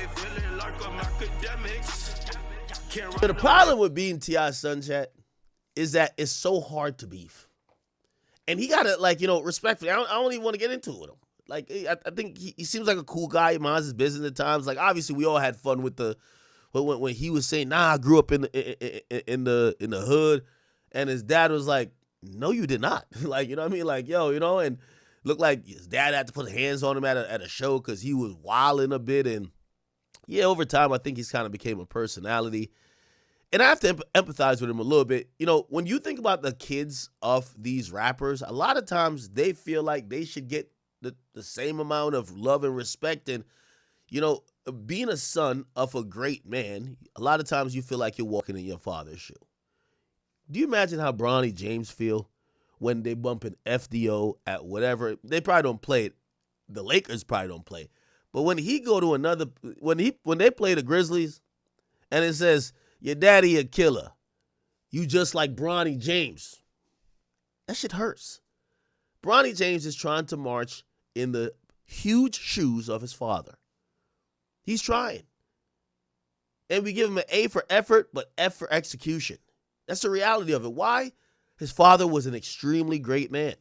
feeling like I'm academics. The problem with being T.I.'s son, chat, is that it's so hard to beef. And he got to, like, respectfully, I don't even want to get into it with him. Like, I think he seems like a cool guy. He minds his business at times. Like, obviously, we all had fun with when he was saying, "Nah, I grew up in the hood," and his dad was like, "No, you did not." Like, you know what I mean? Like, yo, and looked like his dad had to put hands on him at a show because he was wilding a bit. And yeah, over time, I think he's kind of became a personality. And I have to empathize with him a little bit. When you think about the kids of these rappers, a lot of times they feel like they should get the same amount of love and respect. And, being a son of a great man, a lot of times you feel like you're walking in your father's shoe. Do you imagine how Bronny James feel when they bumping FDO at whatever? They probably don't play it. The Lakers probably don't play it. But when he go to another, when they play the Grizzlies and it says, "Your daddy a killer. You just like Bronny James." That shit hurts. Bronny James is trying to march in the huge shoes of his father. He's trying. And we give him an A for effort, but F for execution. That's the reality of it. Why? His father was an extremely great man.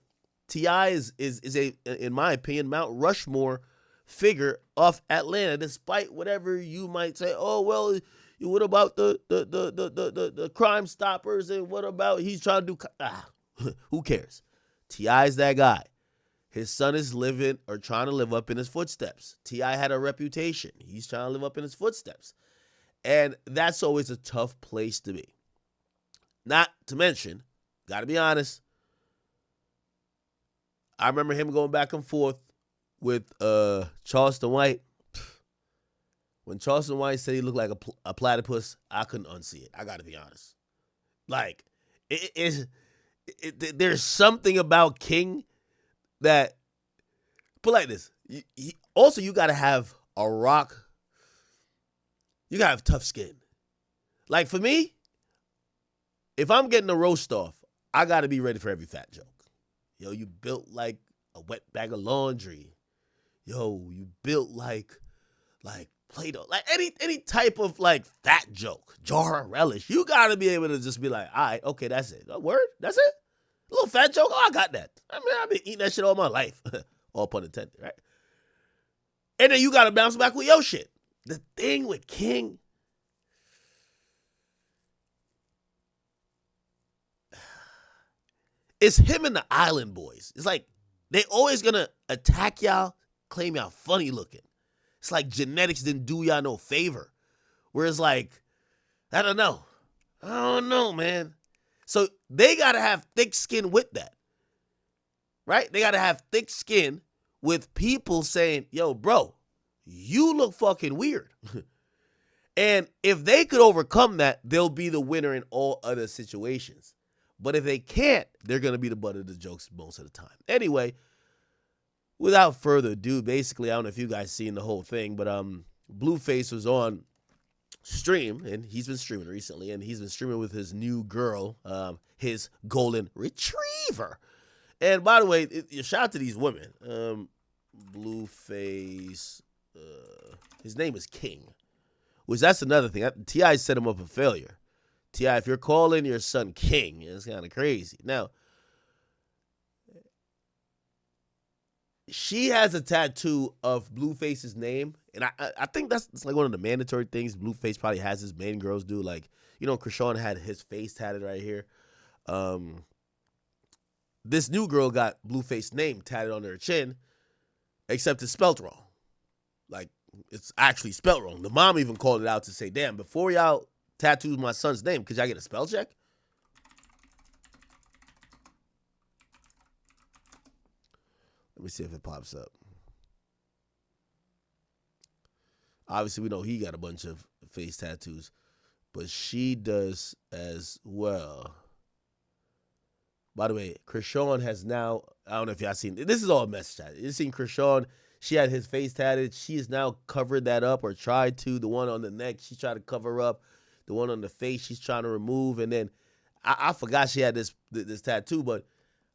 T.I. is a, in my opinion, Mount Rushmore figure of Atlanta, despite whatever you might say. Oh, well, what about the Crime Stoppers, and what about he's trying to do? Who cares? T.I. is that guy. His son is living or trying to live up in his footsteps. T.I. had a reputation. He's trying to live up in his footsteps. And that's always a tough place to be. Not to mention, got to be honest, I remember him going back and forth with Charleston White. When Charleston White said he looked like a platypus, I couldn't unsee it. I got to be honest. Like, there's something about King that, put like this. Also, you got to have a rock. You got to have tough skin. Like, for me, if I'm getting a roast off, I got to be ready for every fat joke. Yo, you built like a wet bag of laundry. Yo, you built like Play-Doh. Like any type of like fat joke, jar of relish. You got to be able to just be like, all right, okay, that's it. A word? That's it? A little fat joke? Oh, I got that. I mean, I've been eating that shit all my life. All pun intended, right? And then you got to bounce back with your shit. The thing with King, it's him and the Island Boys. It's like they always gonna attack y'all, claim y'all funny looking. It's like genetics didn't do y'all no favor. Whereas like, I don't know, man. So they gotta have thick skin with that, right? They gotta have thick skin with people saying, "Yo, bro, you look fucking weird." And if they could overcome that, they'll be the winner in all other situations. But if they can't, they're going to be the butt of the jokes most of the time. Anyway, without further ado, basically, I don't know if you guys seen the whole thing, but Blueface was on stream, and he's been streaming recently, and he's been streaming with his new girl, his golden retriever. And by the way, shout out to these women. Blueface, his name is King, which that's another thing. T.I. set him up for failure. T.I., if you're calling your son King, it's kind of crazy. Now, she has a tattoo of Blueface's name, and I think that's like one of the mandatory things Blueface probably has his main girls do. Like, Krishan had his face tatted right here. This new girl got Blueface's name tatted on her chin, except it's spelled wrong. Like, it's actually spelled wrong. The mom even called it out to say, damn, before y'all tattooed my son's name, could y'all get a spell check? Let me see if it pops up. Obviously, we know he got a bunch of face tattoos, but she does as well. By the way, Krishan has now, I don't know if y'all seen, this is all a mess chat. You've seen Krishan, she had his face tatted. She has now covered that up, or tried to. The one on the neck, she tried to cover up. The one on the face, she's trying to remove. And then, I forgot she had this tattoo, but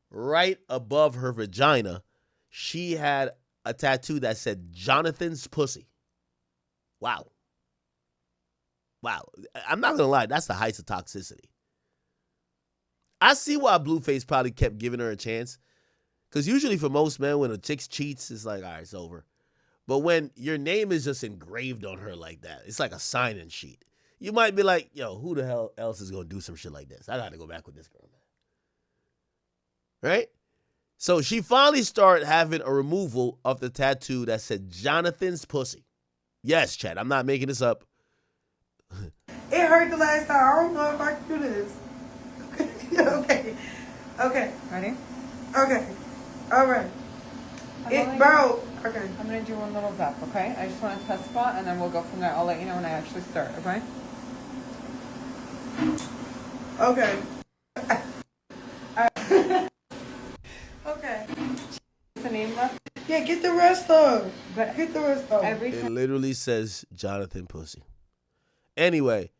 right above her vagina, she had a tattoo that said Jonathan's pussy. Wow. Wow. I'm not going to lie. That's the heights of toxicity. I see why Blueface probably kept giving her a chance. Because usually for most men, when a chick cheats, it's like, all right, it's over. But when your name is just engraved on her like that, it's like a sign-in sheet. You might be like, yo, who the hell else is going to do some shit like this? I got to go back with this girl, man. Right? So she finally started having a removal of the tattoo that said Jonathan's pussy. Yes, Chad, I'm not making this up. It hurt the last time. I don't know if I can do this. Okay. Okay. Ready? Okay. All right. It broke. Okay. I'm going to do one little zap, okay? I just want to test spot, and then we'll go from there. I'll let you know when I actually start, okay? Okay. Okay. The name left? Yeah, get the rest of. But Get the rest of. every It time. literally says Jonathan pussy. Anyway,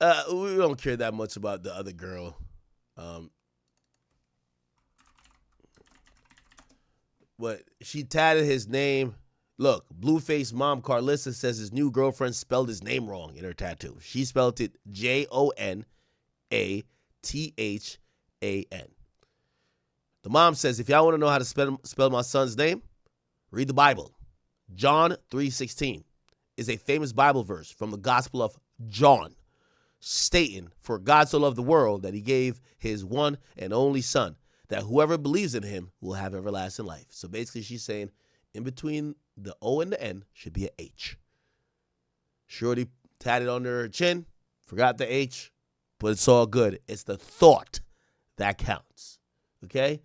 we don't care that much about the other girl. But she tatted his name. Look, Blueface mom Carlissa says his new girlfriend spelled his name wrong in her tattoo. She spelled it Jonaathan. The mom says, if y'all want to know how to spell my son's name, read the Bible. John 3:16 is a famous Bible verse from the Gospel of John, stating, for God so loved the world that he gave his one and only son, that whoever believes in him will have everlasting life. So basically she's saying in between the O and the N should be an H. Shorty tatted under her chin, forgot the H, but it's all good. It's the thought that counts, okay?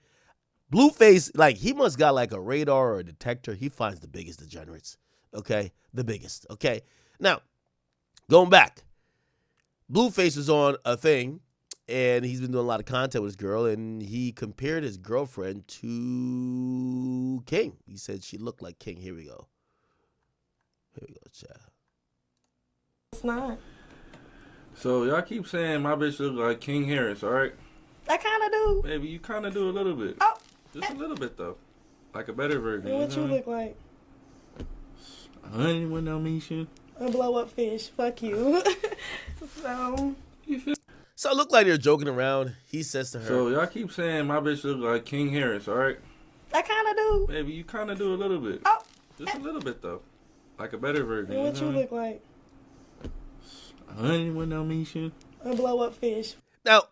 Blueface, like, he must got like a radar or a detector. He finds the biggest degenerates, okay? The biggest, okay? Now, going back, Blueface was on a thing, and he's been doing a lot of content with this girl, and he compared his girlfriend to King. He said she looked like King. Here we go. Here we go, chat. It's not. So y'all keep saying my bitch look like King Harris, all right? I kind of do. Baby, you kind of do a little bit. Oh. Just a little bit, though. Like a better version. And what know you what I mean? look like? Honey, when don't mean shit. A blow up fish. Fuck you. So. You feel? So it looked like they're joking around. He says to her. So y'all keep saying my bitch look like King Harris, all right? I kind of do. Baby, you kind of do a little bit. Oh. Just a little bit, though. Like a better version. And what know you what I look like? mean? Honey, when don't mean shit. A blow up fish. Now,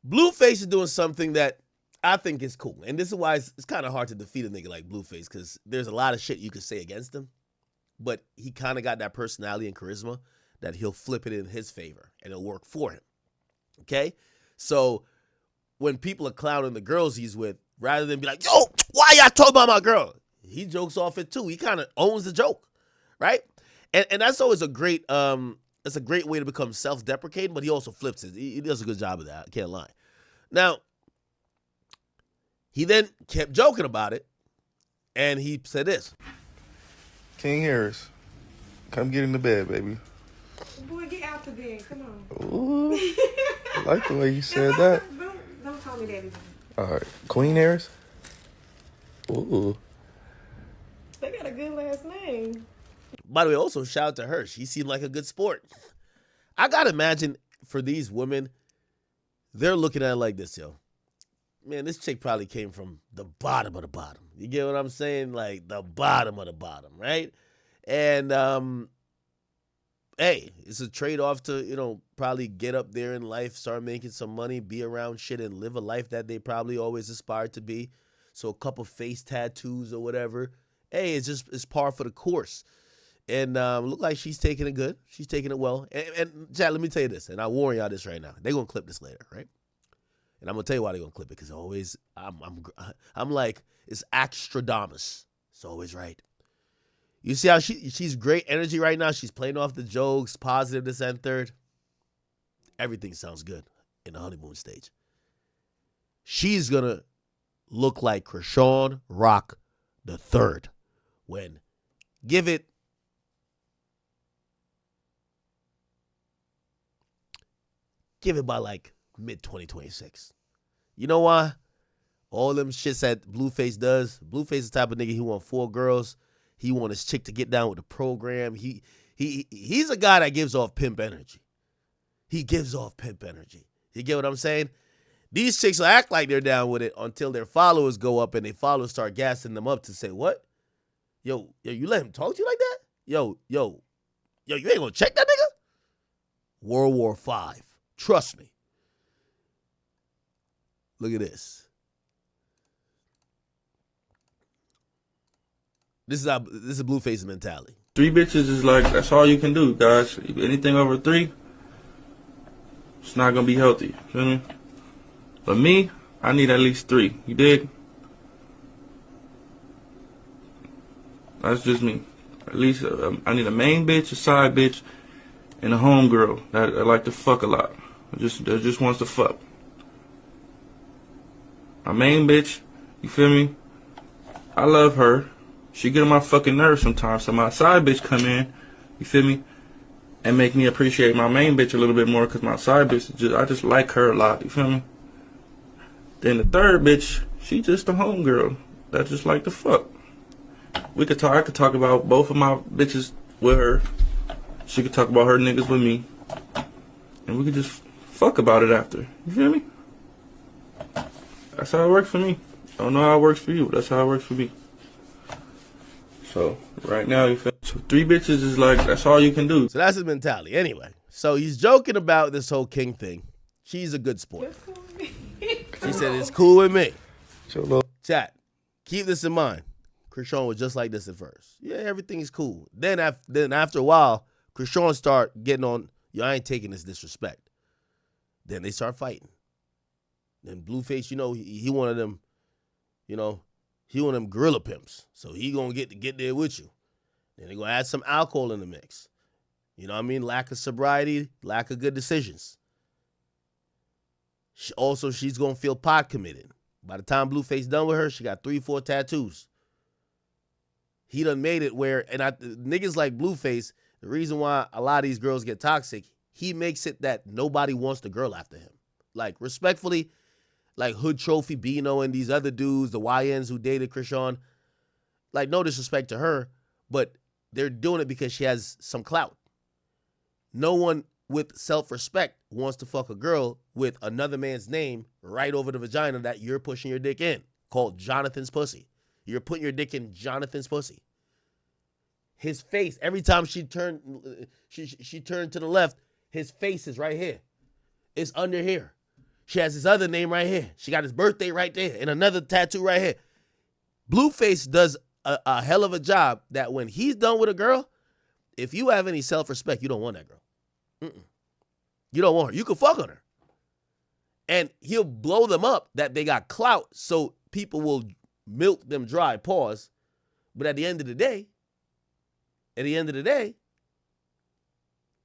Blueface is doing something that I think is cool. And this is why it's kind of hard to defeat a nigga like Blueface, because there's a lot of shit you could say against him. But he kind of got that personality and charisma that he'll flip it in his favor and it'll work for him. Okay? So when people are clowning the girls he's with, rather than be like, yo, why y'all talking about my girl? He jokes off it too. He kind of owns the joke, right? And that's always a great that's a great way to become self-deprecating, but he also flips it. He does a good job of that. I can't lie. Now, he then kept joking about it, and he said this. King Harris, come get in the bed, baby. Boy, get out the bed. Come on. Ooh, I like the way you said that. Don't call me daddy. All right, Queen Harris. Ooh, They got a good last name. By the way, also shout out to her. She seemed like a good sport. I gotta imagine for these women, they're looking at it like this, yo. Man, this chick probably came from the bottom of the bottom. You get what I'm saying? Like the bottom of the bottom, right? And hey, it's a trade-off to, you know, probably get up there in life, start making some money, be around shit, and live a life that they probably always aspired to be. So a couple face tattoos or whatever, hey, it's par for the course. And look like she's taking it good. She's taking it well. And Chad, let me tell you this, and I warn y'all this right now. They're gonna clip this later, right? And I'm gonna tell you why they're gonna clip it, because always I'm like, it's Axtradamus. It's always right. You see how she's great energy right now. She's playing off the jokes, positive, this and third. Everything sounds good in the honeymoon stage. She's gonna look like Krishan Rock the third when give it by like mid-2026. You know why? All them shits that Blueface does. Blueface is the type of nigga, he want 4 girls. He want his chick to get down with the program. He's a guy that gives off pimp energy. He gives off pimp energy. You get what I'm saying? These chicks will act like they're down with it until their followers go up and their followers start gassing them up to say, what? Yo, you let him talk to you like that? Yo, you ain't gonna check that nigga? World War V. Trust me. Look at this. This is Blueface's mentality. 3 bitches is like, that's all you can do, guys. Anything over 3, it's not gonna be healthy. Feel me? But me, I need at least 3. You dig? That's just me. At least I need a main bitch, a side bitch, and a homegirl that I like to fuck a lot. That just wants to fuck. My main bitch, you feel me? I love her. She get on my fucking nerves sometimes. So my side bitch come in, you feel me, and make me appreciate my main bitch a little bit more, because my side bitch, I just like her a lot. You feel me? Then the third bitch, she just a homegirl that just like to fuck. I could talk about both of my bitches with her. She could talk about her niggas with me, and we could just fuck about it after. You feel me? That's how it works for me. I don't know how it works for you, but that's how it works for me. So right now, you feel. So 3 bitches is like, that's all you can do. So that's his mentality. Anyway, so he's joking about this whole king thing. She's a good sport. It's cool with me. She said it's cool with me. Sure. Chat, keep this in mind. Krishan was just like this at first. Yeah, everything's cool. Then after a while, Krishan start getting on, yo, I ain't taking this disrespect. Then they start fighting. Then Blueface, he one of them, he one of them gorilla pimps. So he gonna get there with you. Then they gonna add some alcohol in the mix. You know what I mean? Lack of sobriety, lack of good decisions. Also, she's gonna feel pot committed. By the time Blueface done with her, she got 3-4 tattoos. He done made it where, and niggas like Blueface, the reason why a lot of these girls get toxic, he makes it that nobody wants the girl after him. Like, respectfully, like Hood Trophy, Bino, and these other dudes, the YNs who dated Krishan, like, no disrespect to her, but they're doing it because she has some clout. No one with self-respect wants to fuck a girl with another man's name right over the vagina that you're pushing your dick in, called Jonathan's pussy. You're putting your dick in Jonathan's pussy. His face, every time she turned to the left, his face is right here. It's under here. She has his other name right here. She got his birthday right there and another tattoo right here. Blueface does a hell of a job that when he's done with a girl, if you have any self-respect, you don't want that girl. You don't want her. You can fuck on her. And he'll blow them up that they got clout so people will milk them dry, pause. But at the end of the day,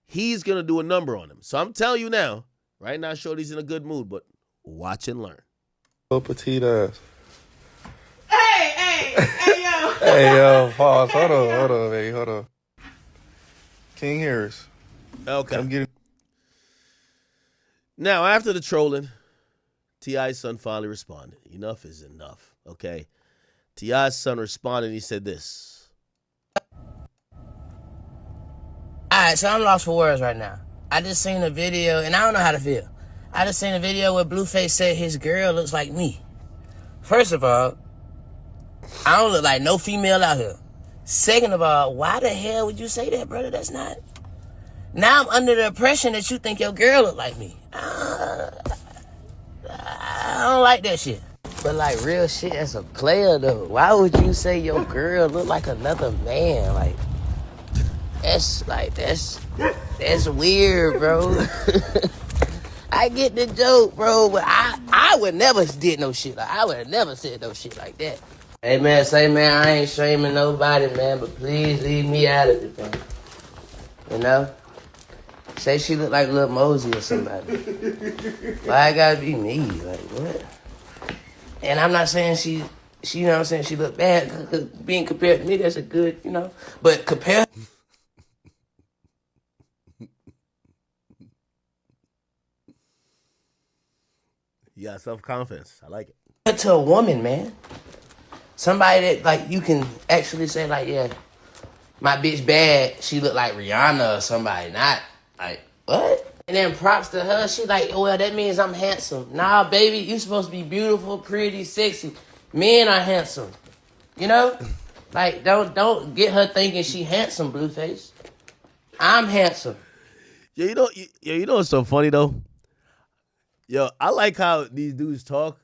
he's going to do a number on him. So I'm telling you now, right now, Shorty's in a good mood, but watch and learn. Little petite ass. Hey, yo. Hey, yo, pause. Hold on, baby. Hold on. King Harris. Okay. I'm getting. Now, after the trolling, T.I.'s son finally responded. Enough is enough, okay? T.I.'s son responded and he said this. Alright, so I'm lost for words right now. I just seen a video, and I don't know how to feel. I just seen a video where Blueface said his girl looks like me. First of all, I don't look like no female out here. Second of all, why the hell would you say that, brother? That's not... Now I'm under the impression that you think your girl look like me. I don't like that shit. But like real shit as a player though, why would you say your girl look like another man? Like, that's weird, bro. I get the joke, bro, but I would never did no shit. Like, I would have never said no shit like that. Hey man, I ain't shaming nobody, man, but please leave me out of it, man. You know? Say she look like Lil Mosey or somebody. Why it gotta be me? Like, what? And I'm not saying she you know what I'm saying, she look bad, because being compared to me, that's a good, you know. But compare... You got self-confidence. I like it. To a woman, man. somebody that like you can actually say like, yeah, my bitch bad. She look like Rihanna or somebody, not like what? And then props to her. She like, oh, well, that means I'm handsome. Nah, baby, you supposed to be beautiful, pretty, sexy. Men are handsome. You know? Like, don't get her thinking she handsome, Blueface. I'm handsome. Yeah, you know what's so funny though? Yo, I like how these dudes talk.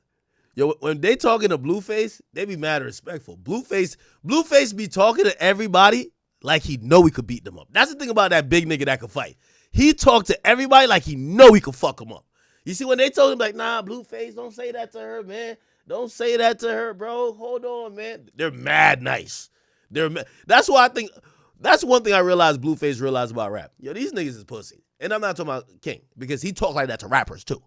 Yo, when they talking to Blueface, they be mad respectful. Blueface be talking to everybody like he know he could beat them up. That's the thing about that big nigga that could fight. He talked to everybody like he know he could fuck them up. You see, when they told him like, nah, Blueface, don't say that to her, man. Don't say that to her, bro. Hold on, man. They're mad nice. That's why I think, that's one thing I realized Blueface realized about rap. Yo, these niggas is pussy. And I'm not talking about King, because he talk like that to rappers too.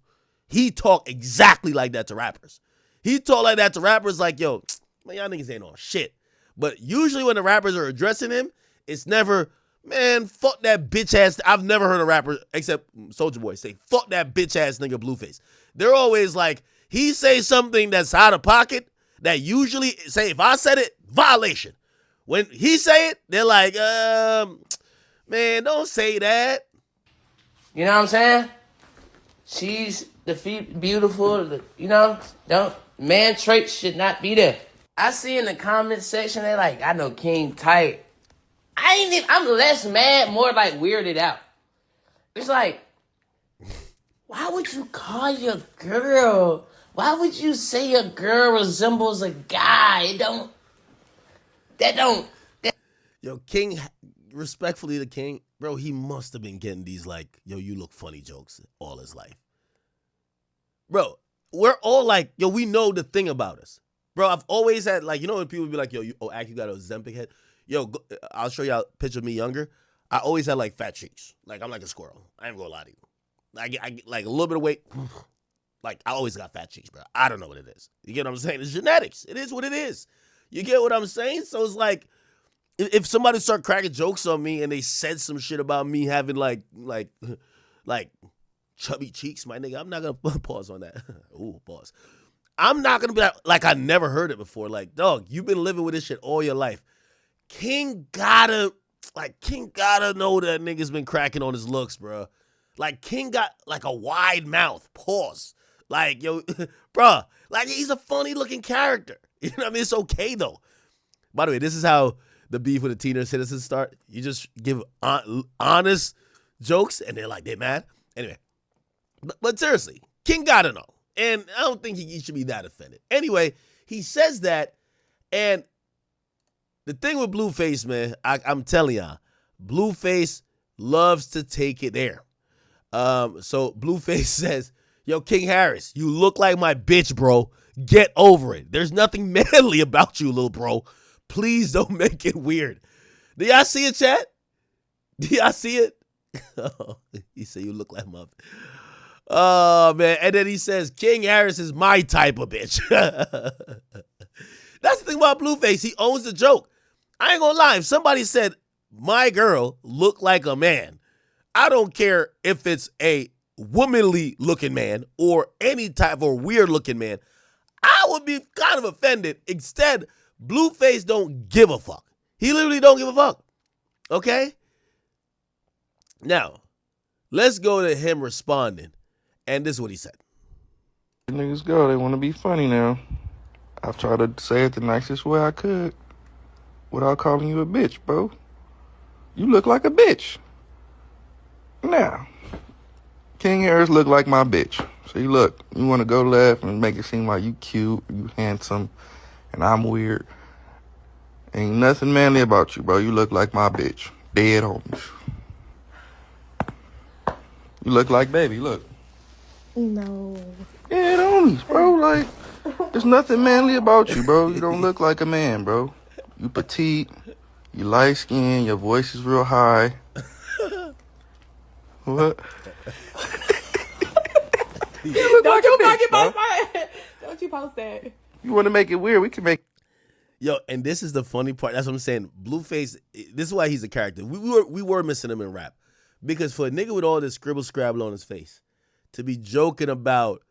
He talk exactly like that to rappers. He talk like that to rappers like, yo, man, y'all niggas ain't on shit. But usually when the rappers are addressing him, it's never, man, fuck that bitch ass. I've never heard a rapper, except Soulja Boy, say, fuck that bitch ass nigga Blueface. They're always like, he say something that's out of pocket that usually, say, if I said it, violation. When he say it, they're like, man, don't say that. You know what I'm saying? She's beautiful, you know? Man traits should not be there. I see in the comment section, they like, I know King tight. I'm less mad, more like weirded out. It's like, why would you call your girl? Why would you say your girl resembles a guy? Yo, King, respectfully to King, bro, he must have been getting these like, yo, you look funny jokes all his life. Bro, we're all like, yo, we know the thing about us. Bro, I've always had, like, you know when people be like, yo, Ak, you got a Ozempic head? Yo, I'll show you a picture of me younger. I always had, like, fat cheeks. Like, I'm like a squirrel. I ain't gonna lie to you. I get like, a little bit of weight. Like, I always got fat cheeks, bro. I don't know what it is. You get what I'm saying? It's genetics. It is what it is. You get what I'm saying? So it's like, if somebody start cracking jokes on me and they said some shit about me having, like chubby cheeks, my nigga, I'm not gonna pause on that. Ooh, pause. I'm not gonna be like I never heard it before. Like, dog, you've been living with this shit all your life. King gotta know that nigga's been cracking on his looks, bro. Like, King got like a wide mouth. Pause. Like, yo, bro, like he's a funny looking character. You know what I mean? It's okay though. By the way, this is how the beef with the teenage citizens start. You just give honest jokes and they're like, they're mad. Anyway, but seriously, King gotta know. And I don't think he should be that offended. Anyway, he says that, and the thing with Blueface, man, I'm telling y'all, Blueface loves to take it there. So Blueface says, yo, King Harris, you look like my bitch, bro. Get over it. There's nothing manly about you, little bro. Please don't make it weird. Do y'all see it, chat? Do y'all see it? He said, you look like my... Oh, man. And then he says, King Harris is my type of bitch. That's the thing about Blueface. He owns the joke. I ain't gonna lie. If somebody said, my girl look like a man, I don't care if it's a womanly looking man or any type of weird looking man, I would be kind of offended. Instead, Blueface don't give a fuck. He literally don't give a fuck. Okay? Now, let's go to him responding. And this is what he said. Niggas go, they want to be funny now. I've tried to say it the nicest way I could without calling you a bitch, bro. You look like a bitch. Now, King Harris look like my bitch. So you want to go left and make it seem like you cute, you handsome, and I'm weird. Ain't nothing manly about you, bro. You look like my bitch. Dead homies. You look like baby, look. No. Dead homies, bro. Like, there's nothing manly about you, bro. You don't look like a man, bro. You petite, you light skinned, your voice is real high. What? Don't you fucking post that. Don't you post that. You want to make it weird? We can make. Yo, and this is the funny part. That's what I'm saying. Blueface, this is why he's a character. We were missing him in rap. Because for a nigga with all this scribble scrabble on his face, to be joking about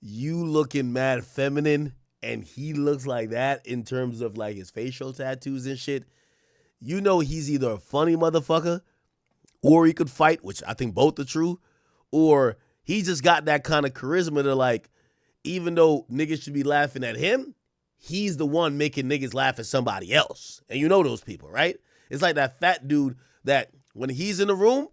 you looking mad feminine and he looks like that in terms of like his facial tattoos and shit, you know he's either a funny motherfucker or he could fight, which I think both are true, or he just got that kind of charisma to like, even though niggas should be laughing at him, he's the one making niggas laugh at somebody else. And you know those people, right? It's like that fat dude that when he's in the room,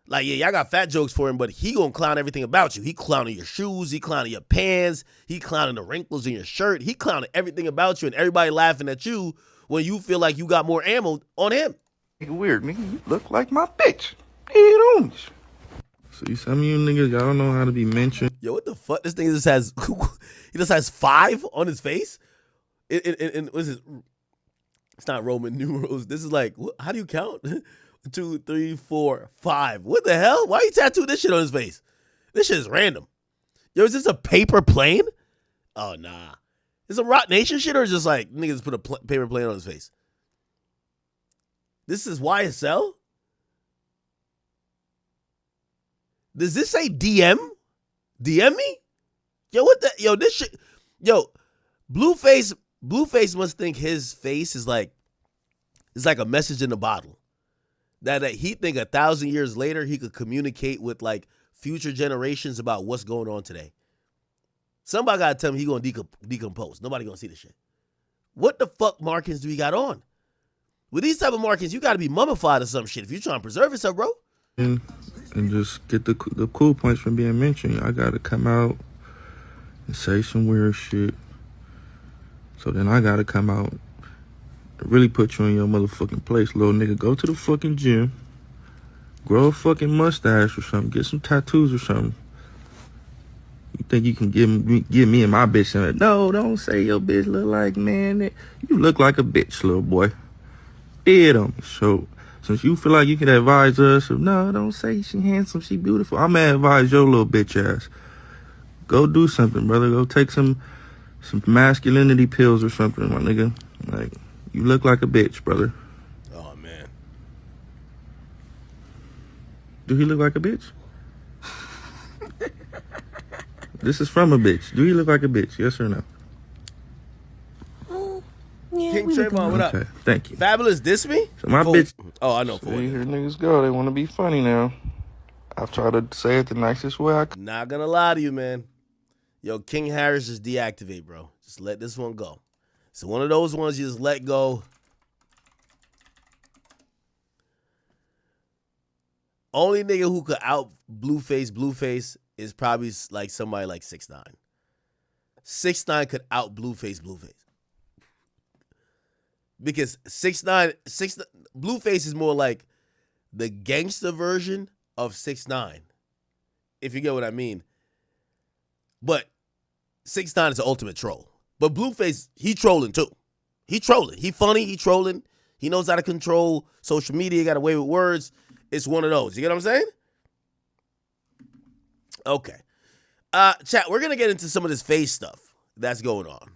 like, yeah, y'all got fat jokes for him, but he gonna clown everything about you. He clowning your shoes, he clowning your pants, he clowning the wrinkles in your shirt, he clowning everything about you, and everybody laughing at you when you feel like you got more ammo on him. Nigga weird, nigga. You look like my bitch. Dead on. See, some of you niggas, y'all don't know how to be mentioned. Yo, what the fuck? This thing just has, he just has 5 on his face? What is it? It's not Roman numerals. This is like, how do you count? 2, 3, 4, 5. What the hell? Why you tattoo this shit on his face? This shit is random. Yo, is this a paper plane? Oh, nah. Is it a Rock Nation shit or just like niggas put a paper plane on his face? This is YSL? Does this say DM? DM me? Yo, what the? Yo, this shit. Yo, Blueface must think his face is like, it's like a message in a bottle. That he think 1,000 years later he could communicate with like future generations about what's going on today. Somebody gotta tell him he gonna decompose. Nobody gonna see this shit. What the fuck markings do he got on? With these type of markings, you gotta be mummified or some shit if you're trying to preserve yourself, bro. And just get the cool points from being mentioned. I gotta come out and say some weird shit. So then I gotta come out and really put you in your motherfucking place, little nigga. Go to the fucking gym, grow a fucking mustache or something, get some tattoos or something. You think you can give me and my bitch something? No, don't say your bitch look like, man. You look like a bitch, little boy. Dead on me. So since you feel like you can advise us, no, don't say she handsome, she beautiful. I'm gonna advise your little bitch ass. Go do something, brother. Go take some masculinity pills or something, my nigga. Like, you look like a bitch, brother. Oh, man. Do he look like a bitch? This is from a bitch. Do he look like a bitch? Yes or no? King Trayvon, what up? Okay, thank you. Fabulous, diss me? So my bitch. Oh, I know. See, here niggas go. They want to be funny now. I've tried to say it the nicest way I could. Not gonna lie to you, man. Yo, King Harris, just deactivate, bro. Just let this one go. So one of those ones you just let go. Only nigga who could out Blueface is probably like somebody like 6ix9ine. 6ix9ine could out Blueface. Because 6ix9ine, Blueface is more like the gangster version of 6ix9ine. If you get what I mean. But 6ix9ine is the ultimate troll. But Blueface, he trolling too. He trolling. He funny, he trolling. He knows how to control social media, got away with words. It's one of those. You get what I'm saying? Okay. Chat, we're going to get into some of this face stuff that's going on.